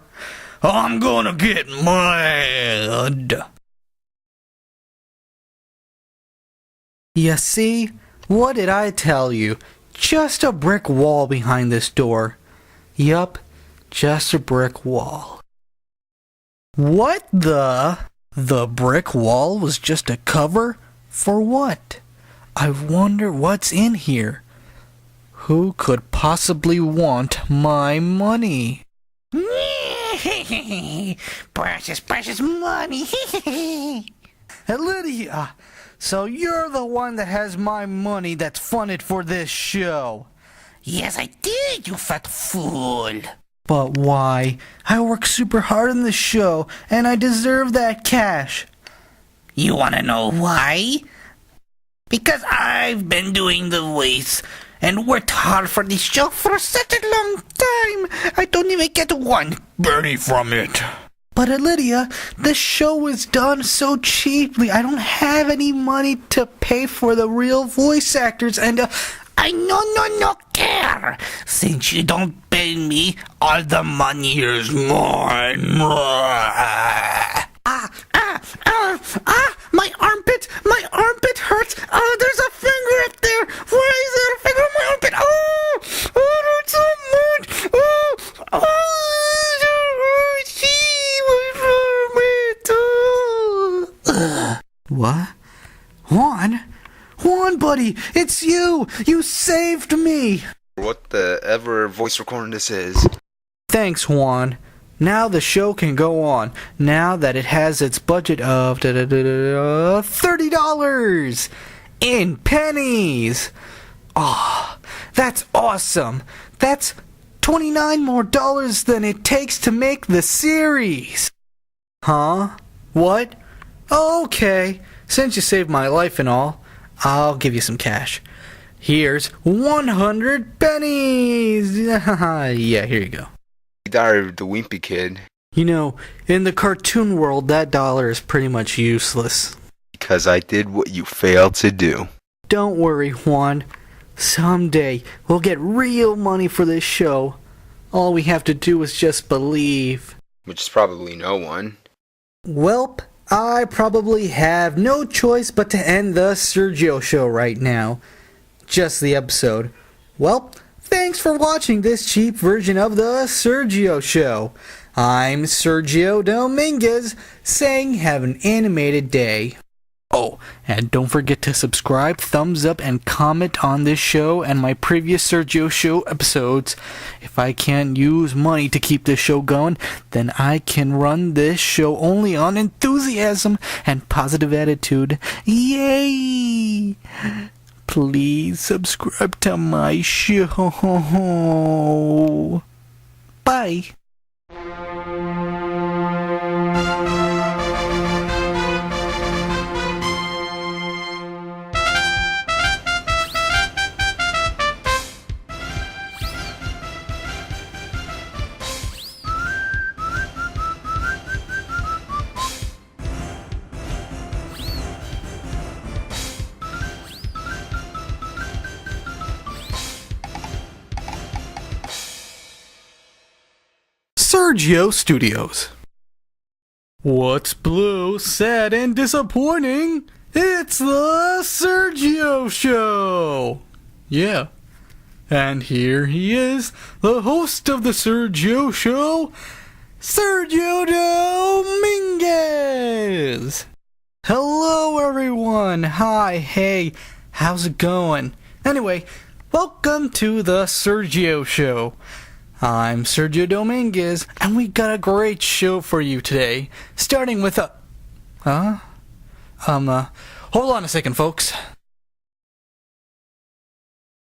I'm gonna get mad. You see? What did I tell you? Just a brick wall behind this door. Yup, just a brick wall. What the? The brick wall was just a cover? For what? I wonder what's in here. Who could possibly want my money? Precious money. Hey, Lydia, so you're the one that has my money that's funded for this show. Yes, I did, you fat fool. But why? I work super hard on this show, and I deserve that cash. You wanna know why? Because I've been doing the voice and worked hard for this show for such a long time. I don't even get one penny from it. But Lydia, this show is done so cheaply. I don't have any money to pay for the real voice actors, and I no care. Since you don't pay me, all the money is mine. My armpit hurts. Oh, there's a finger up there. Why is there a finger on my armpit? Oh, it hurts so much. What? Juan, buddy, it's you. You saved me. What the ever voice recording this is. Thanks, Juan. Now the show can go on, now that it has its budget of $30 in pennies. Oh, that's awesome. That's $29 more than it takes to make the series. Huh? What? Okay, since you saved my life and all, I'll give you some cash. Here's 100 pennies. Yeah, here you go. Diary of the Wimpy Kid. You know, in the cartoon world, that dollar is pretty much useless. Because I did what you failed to do. Don't worry, Juan. Someday, we'll get real money for this show. All we have to do is just believe. Which is probably no one. Welp, I probably have no choice but to end the Sergio show right now. Just the episode. Welp, thanks for watching this cheap version of the Sergio Show. I'm Sergio Dominguez, saying have an animated day. Oh, and don't forget to subscribe, thumbs up, and comment on this show and my previous Sergio Show episodes. If I can't use money to keep this show going, then I can run this show only on enthusiasm and positive attitude. Yay! Please subscribe to my show. Bye. Sergio Studios. What's blue, sad, and disappointing? It's the Sergio Show! Yeah. And here he is, the host of the Sergio Show, Sergio Dominguez! Hello everyone! Hi, hey, how's it going? Anyway, welcome to the Sergio Show. I'm Sergio Dominguez, and we got a great show for you today, starting with a... hold on a second, folks.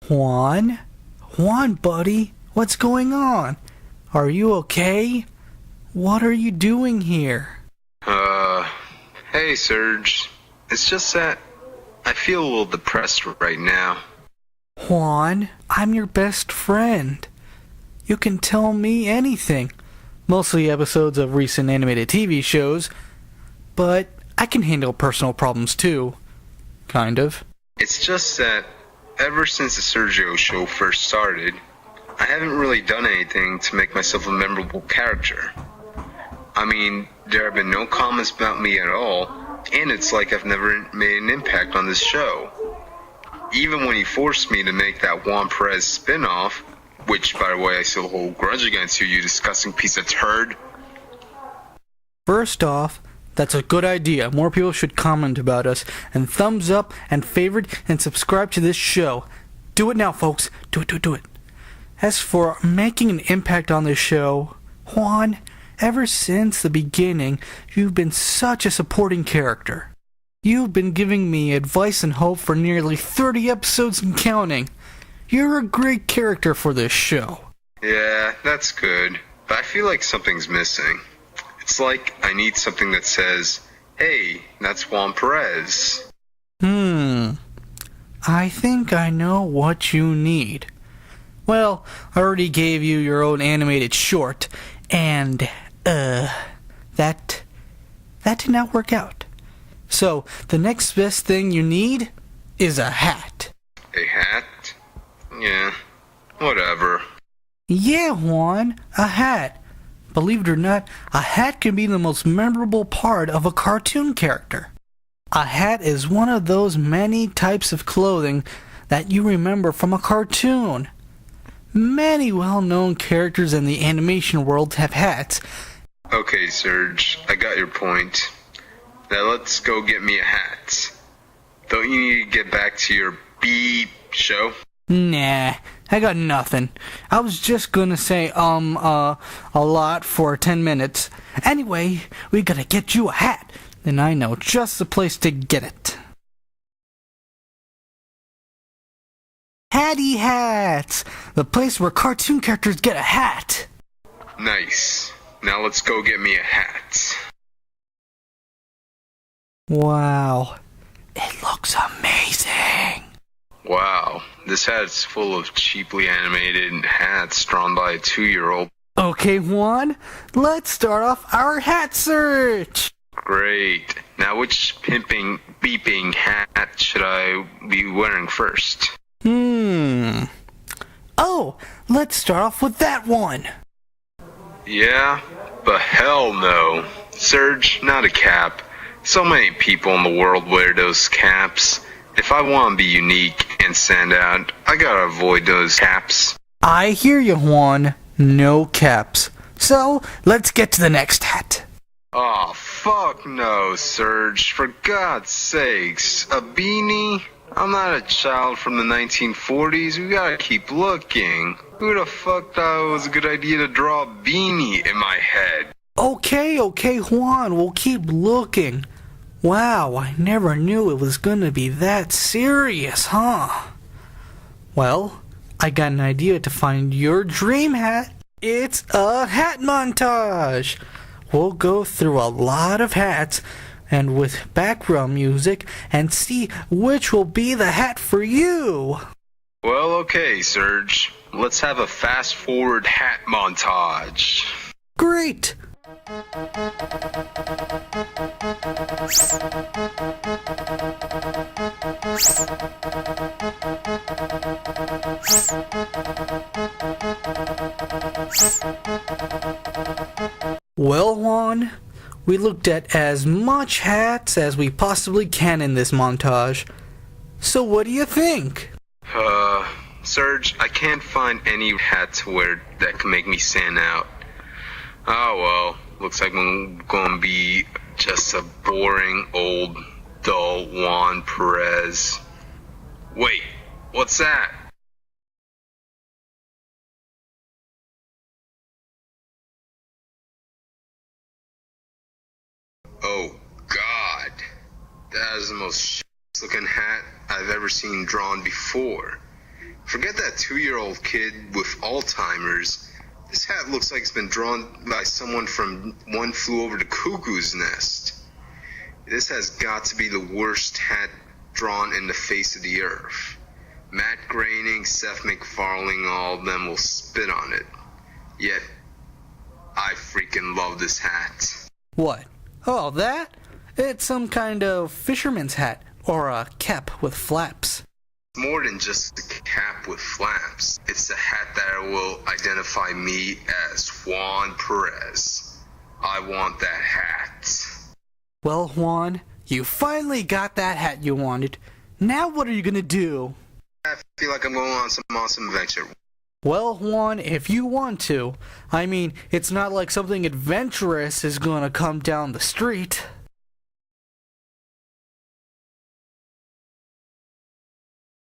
Juan? Juan, buddy, what's going on? Are you okay? What are you doing here? Hey, Serge. It's just that I feel a little depressed right now. Juan, I'm your best friend. You can tell me anything. Mostly episodes of recent animated TV shows, but I can handle personal problems too. Kind of. It's just that ever since the Sergio Show first started, I haven't really done anything to make myself a memorable character. I mean, there have been no comments about me at all, and it's like I've never made an impact on this show. Even when you forced me to make that Juan Perez spin-off, which, by the way, I still hold a grudge against you, you disgusting piece of turd. First off, that's a good idea. More people should comment about us, and thumbs up, and favorite, and subscribe to this show. Do it now, folks. Do it. As for making an impact on this show, Juan, ever since the beginning, you've been such a supporting character. You've been giving me advice and hope for nearly 30 episodes and counting. You're a great character for this show. Yeah, that's good, but I feel like something's missing. It's like I need something that says, hey, that's Juan Perez. I think I know what you need. Well, I already gave you your own animated short, and, that did not work out. So, the next best thing you need is a hat. A hat? Yeah, whatever. Yeah, Juan, a hat. Believe it or not, a hat can be the most memorable part of a cartoon character. A hat is one of those many types of clothing that you remember from a cartoon. Many well-known characters in the animation world have hats. Okay, Serge, I got your point. Now let's go get me a hat. Don't you need to get back to your beep show? Nah, I got nothing. I was just gonna say, a lot for 10 minutes. Anyway, we gotta get you a hat, and I know just the place to get it. Hattie Hats! The place where cartoon characters get a hat! Nice. Now let's go get me a hat. Wow, it looks amazing! Wow, this hat's full of cheaply animated hats drawn by a 2-year-old. Okay, Juan, let's start off our hat search! Great. Now which pimping, beeping hat should I be wearing first? Oh, let's start off with that one! Yeah, but hell no. Serge, not a cap. So many people in the world wear those caps. If I want to be unique and stand out, I gotta avoid those caps. I hear you, Juan. No caps. So, let's get to the next hat. Oh, fuck no, Serge. For God's sakes. A beanie? I'm not a child from the 1940s. We gotta keep looking. Who the fuck thought it was a good idea to draw a beanie in my head? Okay, Juan. We'll keep looking. Wow, I never knew it was gonna be that serious, huh? Well, I got an idea to find your dream hat. It's a hat montage. We'll go through a lot of hats and with background music and see which will be the hat for you. Well, okay, Serge. Let's have a fast-forward hat montage. Great! Well, Juan, we looked at as much hats as we possibly can in this montage. So what do you think? Serge, I can't find any hat to wear that can make me stand out. Oh well, looks like I'm gonna be just a boring, old, dull Juan Perez. Wait, what's that? Oh, God. That is the most looking hat I've ever seen drawn before. Forget that 2-year-old kid with Alzheimer's. This hat looks like it's been drawn by someone from One Flew Over the Cuckoo's Nest. This has got to be the worst hat drawn in the face of the earth. Matt Groening, Seth MacFarlane, all of them will spit on it. Yet, I freaking love this hat. What? Oh, that? It's some kind of fisherman's hat, or a cap with flaps. More than just a cap with flaps. It's a hat that will identify me as Juan Perez. I want that hat. Well, Juan, you finally got that hat you wanted. Now what are you gonna do? I feel like I'm going on some awesome adventure. Well, Juan, if you want to. I mean, it's not like something adventurous is gonna come down the street.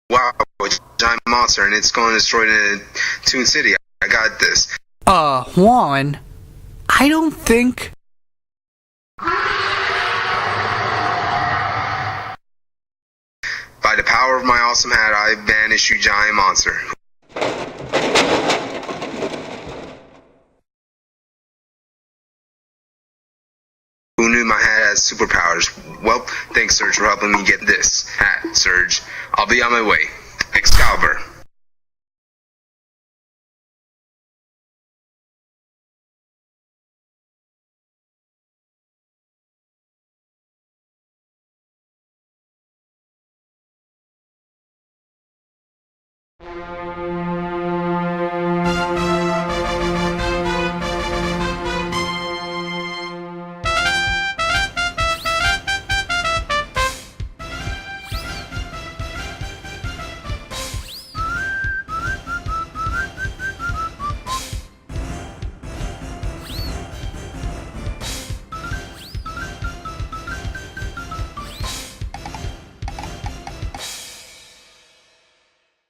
Wow, a giant monster and it's going to destroy the Toon City. I got this. Juan, I don't think... By the power of my awesome hat, I banish you, giant monster. Who knew my hat has superpowers? Well, thanks, Serge, for helping me get this hat, Serge. I'll be on my way. Excalibur.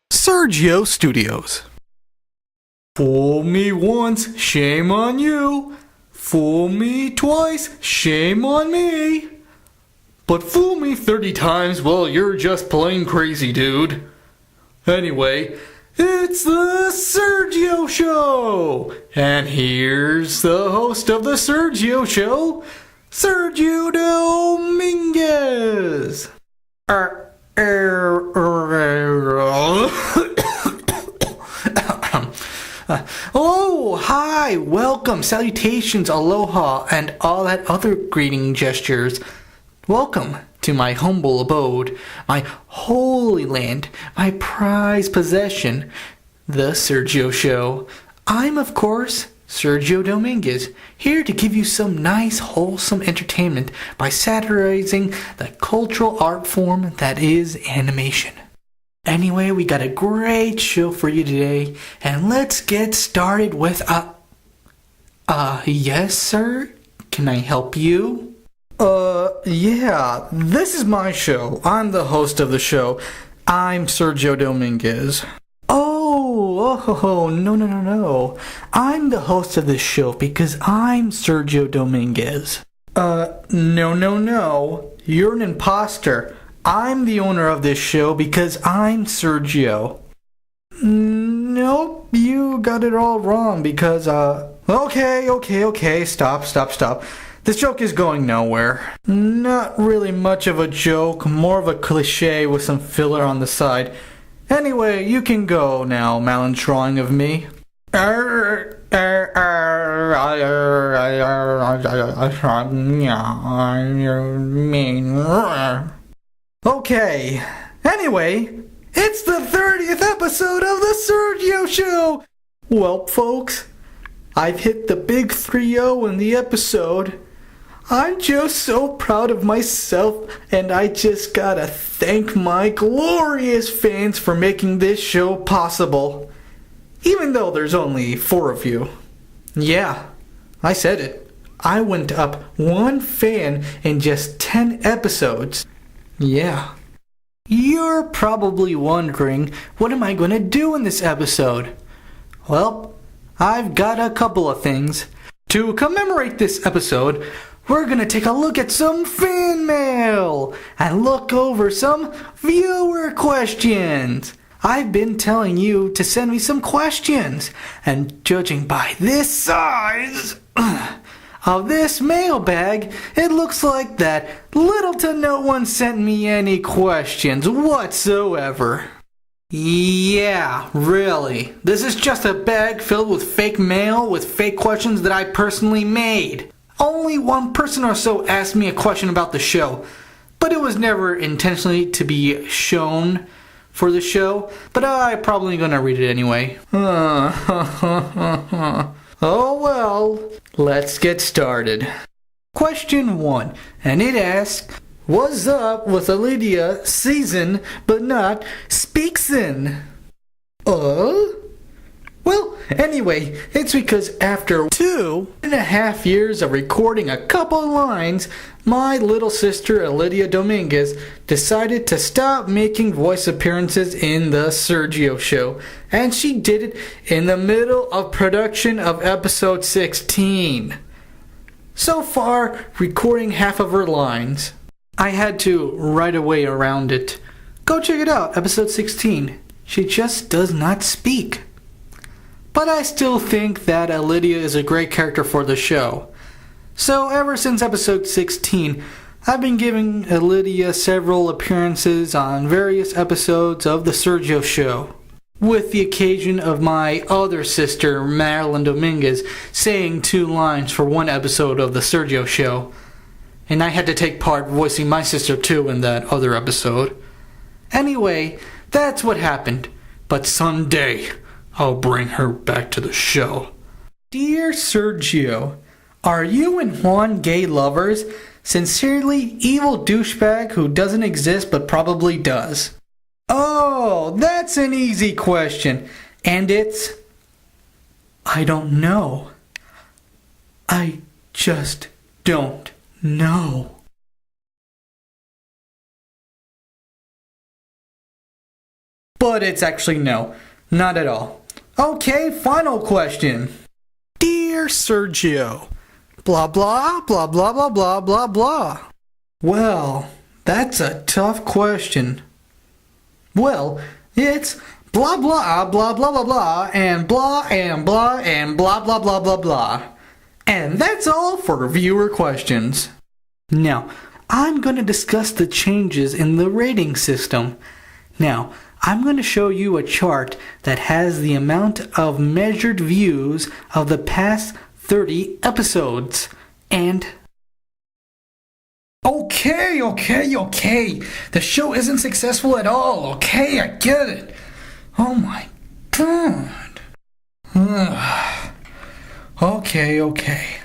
Sergio Studios. Fool me once, shame on you. Fool me twice, shame on me. But fool me 30 times, well, you're just plain crazy, dude. Anyway, it's the Sergio Show! And here's the host of the Sergio Show, Sergio Dominguez. Oh, hi, welcome, salutations, aloha, and all that other greeting gestures. Welcome to my humble abode, my holy land, my prized possession, the Sergio Show. I'm, of course, Sergio Dominguez, here to give you some nice, wholesome entertainment by satirizing the cultural art form that is animation. Anyway, we got a great show for you today, and let's get started with yes, sir? Can I help you? Yeah, this is my show. I'm the host of the show. I'm Sergio Dominguez. Oh, no. I'm the host of this show because I'm Sergio Dominguez. No. You're an imposter. I'm the owner of this show because I'm Sergio. Nope, you got it all wrong because, Okay, stop. This joke is going nowhere. Not really much of a joke, more of a cliche with some filler on the side. Anyway, you can go now, malintrawing of me. Okay, anyway, it's the 30th episode of the Sergio Show! Well, folks, I've hit the big 3-0 in the episode. I'm just so proud of myself, and I just gotta thank my glorious fans for making this show possible. Even though there's only 4 of you. Yeah, I said it. I went up 1 fan in just 10 episodes. Yeah. You're probably wondering, what am I going to do in this episode? Well, I've got a couple of things. To commemorate this episode, we're going to take a look at some fan mail and look over some viewer questions. I've been telling you to send me some questions, and judging by this size of this mailbag, it looks like that little to no one sent me any questions whatsoever. Yeah, really. This is just a bag filled with fake mail with fake questions that I personally made. Only 1 person or so asked me a question about the show, but it was never intentionally to be shown for the show, but I'm probably gonna read it anyway. Oh well, let's get started. Question 1, and it asks, what's up with Lydia season but not speaksin'? Well, anyway, it's because after 2.5 years of recording a couple lines, my little sister Lydia Dominguez decided to stop making voice appearances in the Sergio show, and she did it in the middle of production of episode 16. So far, recording half of her lines. I had to write a way around it. Go check it out, episode 16. She just does not speak. But I still think that Lydia is a great character for the show. So ever since episode 16, I've been giving Lydia several appearances on various episodes of the Sergio show, with the occasion of my other sister, Marilyn Dominguez, saying 2 lines for 1 episode of the Sergio show. And I had to take part voicing my sister too in that other episode. Anyway, that's what happened. But someday, I'll bring her back to the show. Dear Sergio, are you and Juan gay lovers? Sincerely, evil douchebag who doesn't exist but probably does. Oh, that's an easy question. And it's... I don't know. I just don't know. But it's actually no, not at all. Okay, final question. Dear Sergio, blah blah blah blah blah blah blah blah. Well, that's a tough question. Well, it's blah blah blah blah blah blah and blah and blah and blah blah blah blah blah. And that's all for viewer questions. Now, I'm going to discuss the changes in the rating system. Now, I'm going to show you a chart that has the amount of measured views of the past 30 episodes. And... Okay. The show isn't successful at all. Okay, I get it. Oh my god. Okay.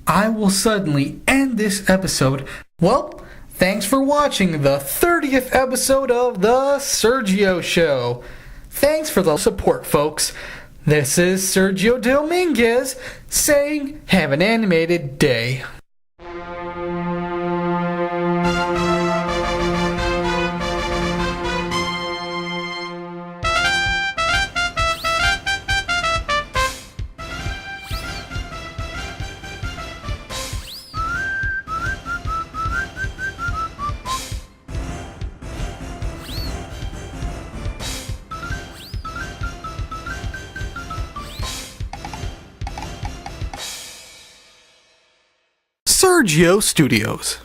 I will suddenly end this episode. Well, thanks for watching the 30th episode of The Sergio Show. Thanks for the support, folks. This is Sergio Dominguez saying, have an animated day. Sergio Studios.